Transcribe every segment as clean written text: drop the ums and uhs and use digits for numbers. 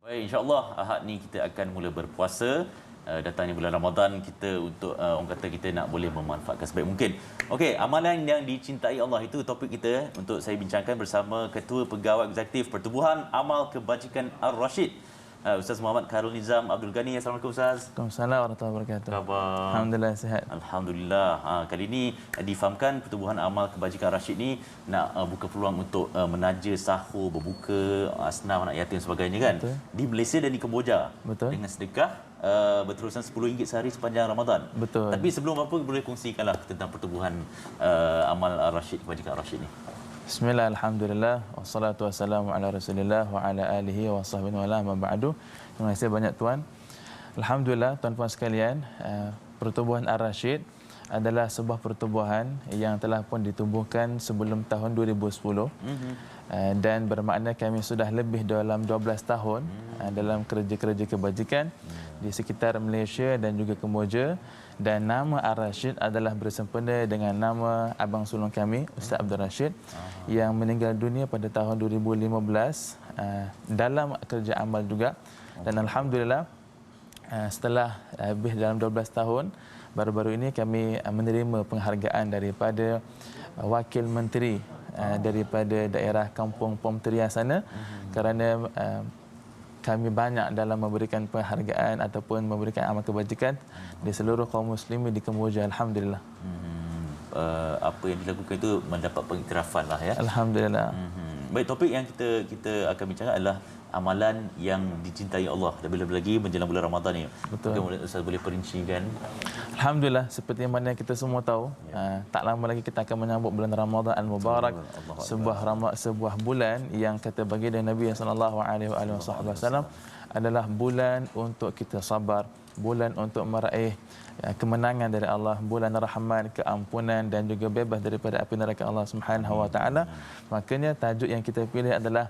Baik, insya-Allah Ahad ni kita akan mula berpuasa. Datangnya bulan Ramadan, kita untuk orang kata kita nak boleh memanfaatkan sebaik mungkin. Okey, amalan yang dicintai Allah itu topik kita untuk saya bincangkan bersama Ketua Pegawai Eksekutif Pertubuhan Amal Kebajikan Ar-Rashid, Ustaz Muhammad Khairul Nizam Abdul Ghani. Assalamualaikum Ustaz. Waalaikumsalam warahmatullahi wabarakatuh. Khabar? Alhamdulillah sihat. Alhamdulillah. Kali ini difahamkan Pertubuhan Amal Kebajikan Rashid ni nak buka peluang untuk menaja sahur, berbuka, asnaf, anak yatim sebagainya kan. Betul. Di Malaysia dan di Kemboja. Betul. Dengan sedekah berterusan RM10 sehari sepanjang Ramadan. Betul. Tapi sebelum apa boleh kongsikanlah tentang Pertubuhan Amal Rashid Kebajikan Rashid ni. Bismillah, alhamdulillah, wassalatu wassalamu ala rasulillah wa ala alihi wa sahbihi wa ma ba'du. Terima kasih banyak Tuan. Alhamdulillah, tuan-puan sekalian, Pertubuhan Ar-Rashid adalah sebuah pertubuhan yang telah pun ditubuhkan sebelum tahun 2010. Dan bermakna kami sudah lebih dalam 12 tahun dalam kerja-kerja kebajikan di sekitar Malaysia dan juga Kemboja. Dan nama Ar-Rashid adalah bersempena dengan nama abang sulung kami, Ustaz Abdul Rashid, yang meninggal dunia pada tahun 2015 dalam kerja amal juga. Dan alhamdulillah, setelah lebih dalam 12 tahun, baru-baru ini kami menerima penghargaan daripada Wakil Menteri daripada daerah Kampung Pom Terias sana, kerana kami banyak dalam memberikan penghargaan ataupun memberikan amal kebajikan di seluruh kaum muslimin di Kemboja. Alhamdulillah. Apa yang dilakukan itu mendapat pengiktirafan lah ya. Alhamdulillah. Baik, topik yang kita akan bincangkan adalah amalan yang dicintai Allah. Dan bila-bila lagi menjelang bulan Ramadan ni. Betul. Mungkin Ustaz boleh perincikan. Alhamdulillah, seperti mana kita semua tahu, tak lama lagi kita akan menyambut bulan Ramadan Al-Mubarak, sebuah bulan yang kata baginda Nabi sallallahu alaihi wasallam adalah bulan untuk kita sabar, bulan untuk meraih kemenangan dari Allah, bulan rahmat, keampunan dan juga bebas daripada api neraka Allah Subhanahu wa taala. Makanya tajuk yang kita pilih adalah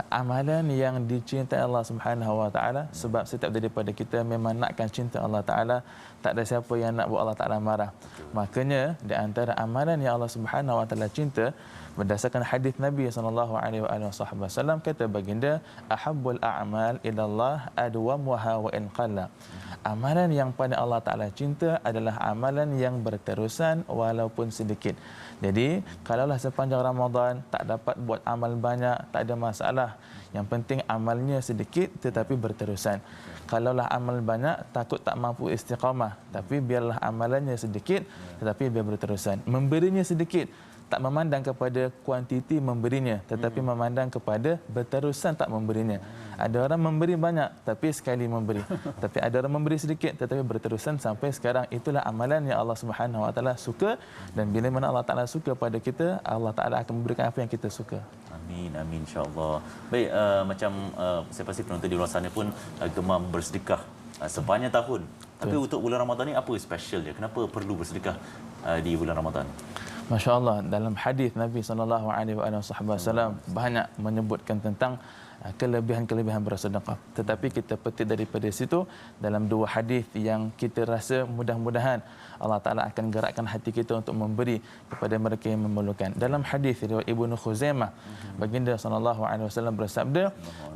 amalan yang dicintai Allah Subhanahu wa taala, sebab setiap daripada kita memang nakkan cinta Allah taala. Tak ada siapa yang nak buat Allah taala marah. Makanya di antara amalan yang Allah Subhanahu wa taala cinta, berdasarkan hadis Nabi sallallahu alaihi wasallam, kata baginda, ahabbul a'mal ilallah adwamuha wa in qalla. Amalan yang pada Allah taala cinta adalah amalan yang berterusan walaupun sedikit. Jadi, kalaulah sepanjang Ramadan tak dapat buat amal banyak, tak ada masalah. Yang penting amalnya sedikit tetapi berterusan. Kalaulah amal banyak, takut tak mampu istiqamah, tapi biarlah amalannya sedikit tetapi biar berterusan. Memberinya sedikit, tak memandang kepada kuantiti memberinya, tetapi memandang kepada berterusan tak memberinya. Ada orang memberi banyak tapi sekali memberi, tapi ada orang memberi sedikit tetapi berterusan sampai sekarang. Itulah amalan yang Allah Subhanahu wa taala suka, dan bila mana Allah taala suka pada kita, Allah taala akan memberikan apa yang kita suka. Amin, amin, insya-Allah. Baik, macam saya pasti penonton di luar sana pun gemar bersedekah sepanjang tahun. Tapi untuk bulan Ramadan ni apa special dia? Kenapa perlu bersedekah di bulan Ramadan? Masya-Allah, dalam hadis Nabi sallallahu alaihi wasallam banyak menyebutkan tentang kelebihan-kelebihan bersedekah. Tetapi kita petik daripada situ dalam dua hadis yang kita rasa mudah-mudahan Allah Taala akan gerakkan hati kita untuk memberi kepada mereka yang memerlukan. Dalam hadis riwayat Ibnu Khuzaimah, baginda sallallahu alaihi wasallam bersabda,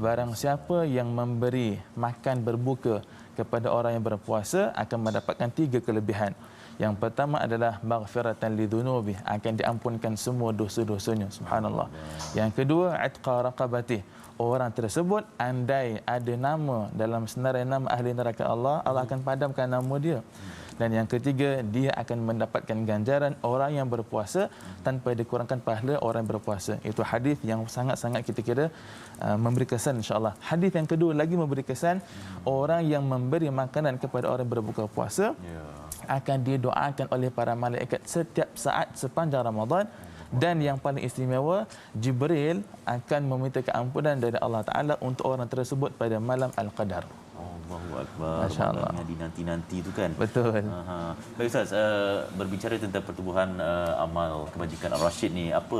barang siapa yang memberi makan berbuka kepada orang yang berpuasa akan mendapatkan 3 kelebihan. Yang pertama adalah maghfiratan lidzunubi, akan diampunkan semua dosa-dosanya, subhanallah. Yang kedua, itqa raqabati, orang tersebut andai ada nama dalam senarai nama ahli neraka Allah, Allah akan padamkan nama dia. Dan yang ketiga, dia akan mendapatkan ganjaran orang yang berpuasa tanpa dikurangkan pahala orang yang berpuasa. Itu hadis yang sangat-sangat kita kira memberi kesan, insya-Allah. Hadis yang kedua lagi memberi kesan, orang yang memberi makanan kepada orang yang berbuka puasa akan didoakan oleh para malaikat setiap saat sepanjang Ramadan. Dan yang paling istimewa, Jibril akan meminta keampunan dari Allah Ta'ala untuk orang tersebut pada malam Al-Qadar. Allahu Akbar. Masya-Allah. Yang dinanti-nanti itu kan. Betul. Baik Ustaz, berbicara tentang Pertubuhan Amal Kebajikan Ar-Rashid ni, apa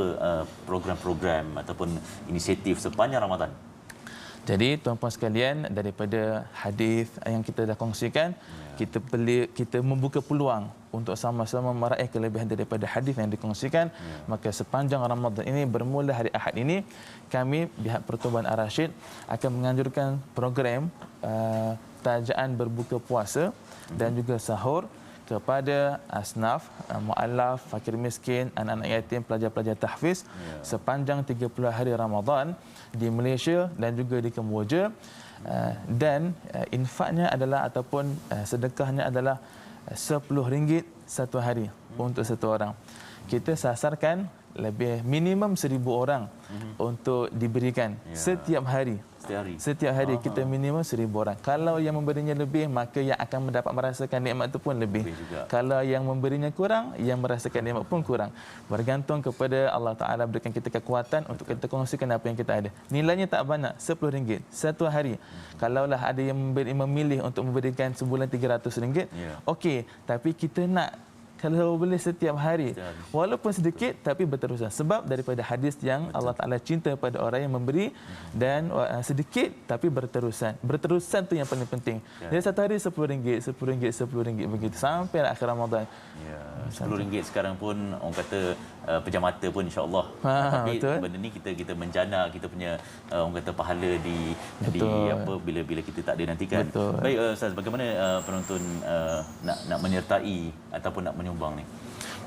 program-program ataupun inisiatif sepanjang Ramadan? Jadi tuan-puan sekalian, daripada hadis yang kita dah kongsikan, kita membuka peluang untuk sama-sama meraih kelebihan daripada hadis yang dikongsikan. Maka sepanjang Ramadan ini bermula hari Ahad ini, kami pihak Pertubuhan Ar-Rasyid akan menganjurkan program tajaan berbuka puasa dan juga sahur kepada asnaf, mu'allaf, fakir miskin, anak-anak yatim, pelajar-pelajar tahfiz sepanjang 30 hari Ramadan di Malaysia dan juga di Kemboja. Dan infaknya adalah ataupun sedekahnya adalah RM10 satu hari untuk satu orang. Kita sasarkan lebih minimum 1,000 orang untuk diberikan setiap hari. Setiap hari kita minimum 1,000 orang. Kalau yang memberinya lebih, maka yang akan mendapat merasakan nikmat itu pun lebih. Kalau yang memberinya kurang, yang merasakan nikmat pun kurang. Bergantung kepada Allah Ta'ala berikan kita kekuatan untuk kita kongsikan apa yang kita ada. Nilainya tak banyak, RM10 satu hari. Kalaulah ada yang memilih untuk memberikan sebulan RM300, okey. Tapi kita nak kalau boleh setiap hari, walaupun sedikit tapi berterusan, sebab daripada hadis yang Allah Ta'ala cinta pada orang yang memberi, dan sedikit tapi berterusan tu yang paling penting. Jadi satu hari RM10 begitu sampai akhir Ramadan. RM10 sekarang pun orang kata pejam mata pun, insya-Allah. Tapi betul. Benda ni kita menjana kita punya orang kata pahala di apa bila kita tak ada nanti kan. Betul. Baik Ustaz, bagaimana penonton nak menyertai ataupun nak menyumbang ni?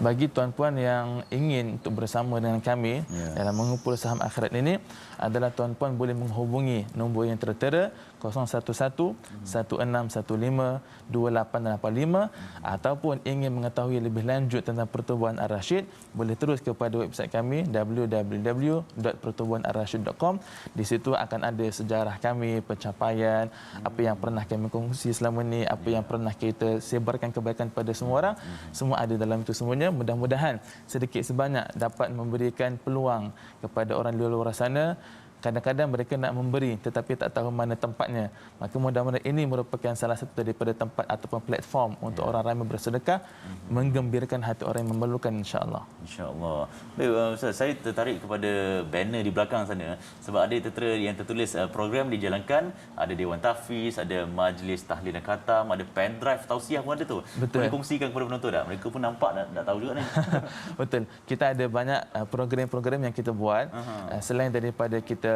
Bagi tuan-puan yang ingin untuk bersama dengan kami dalam mengumpul saham akhirat ini, adalah tuan-puan boleh menghubungi nombor yang tertera 011 1615 2885, ataupun ingin mengetahui lebih lanjut tentang Pertubuhan Ar-Rasyid, boleh terus kepada website kami www.pertubuhanarrasyid.com. Di situ akan ada sejarah kami, pencapaian, apa yang pernah kami kongsi selama ni, apa yang pernah kita sebarkan kebaikan pada semua orang, semua ada dalam itu semuanya. Mudah-mudahan sedikit sebanyak dapat memberikan peluang kepada orang di luar sana. Kadang-kadang mereka nak memberi tetapi tak tahu mana tempatnya. Maka mudah-mudahan ini merupakan salah satu daripada tempat ataupun platform untuk orang ramai bersedekah, menggembirakan hati orang yang memerlukan, insya-Allah. Insya-Allah. Baik Ustaz, saya tertarik kepada banner di belakang sana sebab ada tertera yang tertulis program dijalankan, ada Dewan Tahfiz, ada Majlis Tahlil dan Khatam, ada pen drive tausiah pun ada tu. Betul. Boleh kongsikan kepada penonton tak? Mereka pun nampak nak tahu juga ni. Betul. Kita ada banyak program-program yang kita buat. Selain daripada kita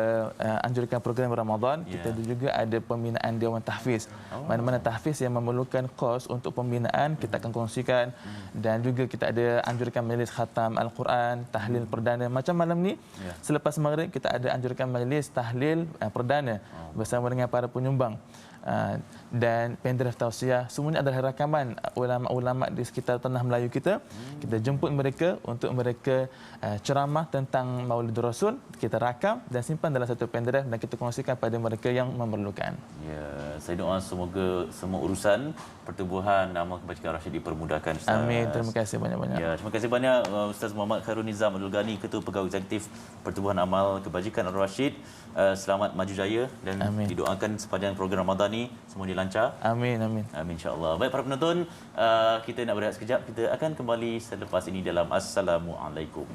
anjurkan program Ramadan, kita juga ada pembinaan Dewan Tahfiz. Mana-mana tahfiz yang memerlukan kos untuk pembinaan, kita akan kongsikan. Dan juga kita ada anjurkan majlis khatam Al-Quran, tahlil perdana. Macam malam ni, selepas maghrib kita ada anjurkan majlis tahlil perdana bersama dengan para penyumbang. Dan pendrive tausiah, semuanya adalah rakaman ulama-ulama di sekitar tanah Melayu kita. Kita jemput mereka untuk mereka ceramah tentang Maulid Rasul, kita rakam dan simpan dalam satu pendrive dan kita kongsikan pada mereka yang memerlukan. Ya, saya doa semoga semua urusan Pertubuhan Nama Kebajikan Ar-Rasyid dipermudahkan, Ustaz. Amin. Terima kasih banyak-banyak. Ya, terima kasih banyak Ustaz Muhammad Khairul Nizam Abdul Ghani, Ketua Pegawai Eksekutif Pertubuhan Amal Kebajikan Ar-Rasyid. Selamat maju jaya dan didoakan sepanjang program Ramadan ni semuanya lancar. Amin, amin. Amin, insya-Allah. Baik para penonton, kita nak berehat sekejap. Kita akan kembali selepas ini dalam Assalamualaikum.